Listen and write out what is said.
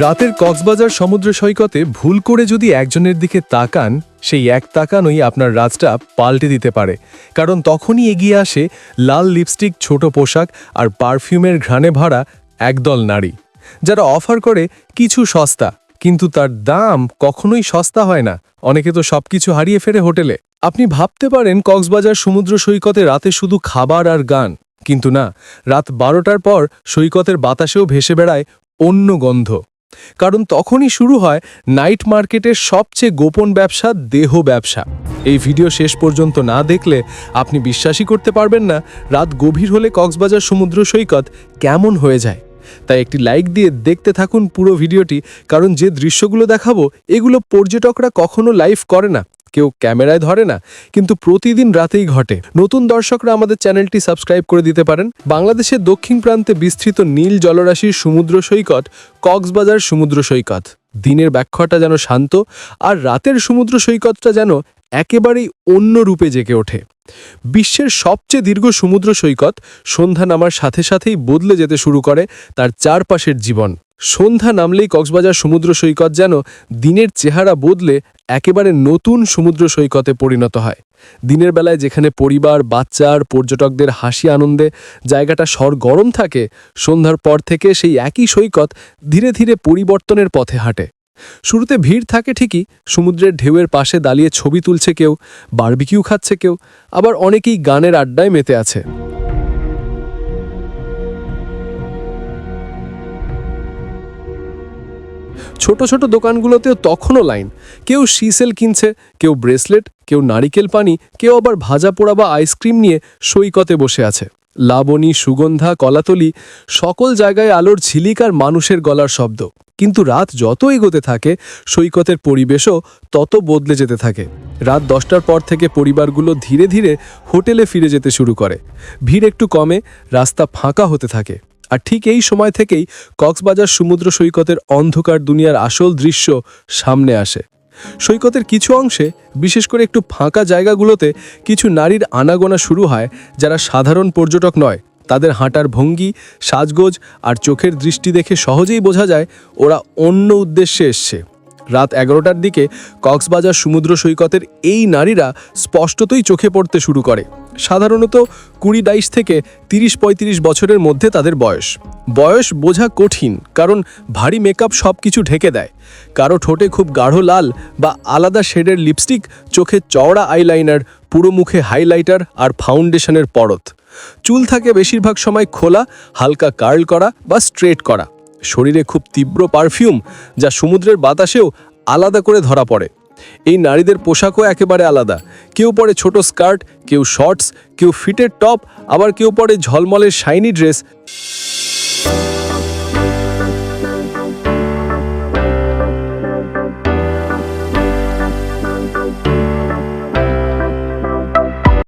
রাতের কক্সবাজার সমুদ্র সৈকতে ভুল করে যদি একজনের দিকে তাকান, সেই এক তাকানোই আপনার রাতটা পাল্টে দিতে পারে। কারণ তখনই এগিয়ে আসে লাল লিপস্টিক, ছোট পোশাক আর পারফিউমের ঘ্রাণে ভরা একদল নারী, যারা অফার করে কিছু সস্তা, কিন্তু তার দাম কখনোই সস্তা হয় না। অনেকে তো সবকিছু হারিয়ে ফেরে হোটেলে। আপনি ভাবতে পারেন কক্সবাজার সমুদ্র সৈকতে রাতে শুধু খাবার আর গান, কিন্তু না, রাত 12টার পর সৈকতের বাতাসেও ভেসে বেড়ায় অন্য গন্ধ। কারণ তখনই শুরু হয় নাইট মার্কেটের সবচেয়ে গোপন ব্যবসা, দেহ ব্যবসা। এই ভিডিও শেষ পর্যন্ত না দেখলে আপনি বিশ্বাসই করতে পারবেন না রাত গভীর হলে কক্সবাজার সমুদ্র সৈকত কেমন হয়ে যায়। তাই একটি লাইক দিয়ে দেখতে থাকুন পুরো ভিডিওটি, কারণ যে দৃশ্যগুলো দেখাবো এগুলো পর্যটকরা কখনো লাইভ করে না, কেউ ক্যামেরায় ধরে না, কিন্তু প্রতিদিন রাতেই ঘটে। নতুন দর্শকরা আমাদের চ্যানেলটি সাবস্ক্রাইব করে দিতে পারেন। বাংলাদেশের দক্ষিণ প্রান্তে বিস্তৃত নীল জলরাশির সমুদ্র সৈকত কক্সবাজার সমুদ্র সৈকত। দিনের ব্যাখ্যাটা যেন শান্ত, আর রাতের সমুদ্র সৈকতটা যেন একেবারেই অন্য রূপে জেগে ওঠে। বিশ্বের সবচেয়ে দীর্ঘ সমুদ্র সৈকত সন্ধ্যা নামার সাথে সাথেই বদলে যেতে শুরু করে তার চারপাশের জীবন। সন্ধ্যা নামলেই কক্সবাজার সমুদ্র সৈকত যেন দিনের চেহারা বদলে একেবারে নতুন সমুদ্র সৈকতে পরিণত হয়। দিনের বেলায় যেখানে পরিবার, বাচ্চা আর পর্যটকদের হাসি আনন্দে জায়গাটা সরগরম থাকে, সন্ধ্যার পর থেকে সেই একই সৈকত ধীরে ধীরে পরিবর্তনের পথে হাঁটে। শুরুতে ভিড় থাকে ঠিকই, সমুদ্রের ঢেউয়ের পাশে দাঁড়িয়ে ছবি তুলছে কেউ, বারবিকিউ খাচ্ছে কেউ, আবার অনেকেই গানের আড্ডায় মেতে আছে। ছোট ছোট দোকানগুলোতেও তখনও লাইন। কেউ সিসেল কিনছে, কেউ ব্রেসলেট, কেউ নারিকেল পানি, কেউ আবার ভাজা পোড়া বা আইসক্রিম নিয়ে সৈকতে বসে আছে। লাবণী, সুগন্ধা, কলাতলি, সকল জায়গায় আলোর ঝিলিক আর মানুষের গলার শব্দ। কিন্তু রাত যত এগোতে থাকে সৈকতের পরিবেশও তত বদলে যেতে থাকে। রাত 10টার পর থেকে পরিবারগুলো ধীরে ধীরে হোটেলে ফিরে যেতে শুরু করে। ভিড় একটু কমে, রাস্তা ফাঁকা হতে থাকে। আর ঠিক এই সময় থেকেই কক্সবাজার সমুদ্র সৈকতের অন্ধকার দুনিয়ার আসল দৃশ্য সামনে আসে। সৈকতের কিছু অংশে, বিশেষ করে একটু ফাঁকা জায়গাগুলোতে, কিছু নারীর আনাগোনা শুরু হয় যারা সাধারণ পর্যটক নয়। তাদের হাঁটার ভঙ্গি, সাজগোজ আর চোখের দৃষ্টি দেখে সহজেই বোঝা যায় ওরা অন্য উদ্দেশ্যে এসছে। রাত 11টার দিকে কক্সবাজার সমুদ্র সৈকতের এই নারীরা স্পষ্টতই চোখে পড়তে শুরু করে। সাধারণত 20-22 থেকে 30-35 বছরের মধ্যে তাদের বয়স। বয়স বোঝা কঠিন, কারণ ভারী মেকআপ সব কিছু ঢেকে দেয়। কারো ঠোঁটে খুব গাঢ় লাল বা আলাদা শেডের লিপস্টিক, চোখে চওড়া আইলাইনার, পুরো মুখে হাইলাইটার আর ফাউন্ডেশনের পরত। চুল থাকে বেশিরভাগ সময় খোলা, হালকা কার্ল করা বা স্ট্রেট করা। শরীরে খুব তীব্র পারফিউম, যা সমুদ্রের বাতাসেও আলাদা করে ধরা পড়ে। এই নারীদের পোশাকও একেবারে আলাদা। কেউ পরে ছোট স্কার্ট, কেউ শর্টস, কেউ ফিটেড টপ, আবার কেউ পরে ঝলমলের শাইনি ড্রেস।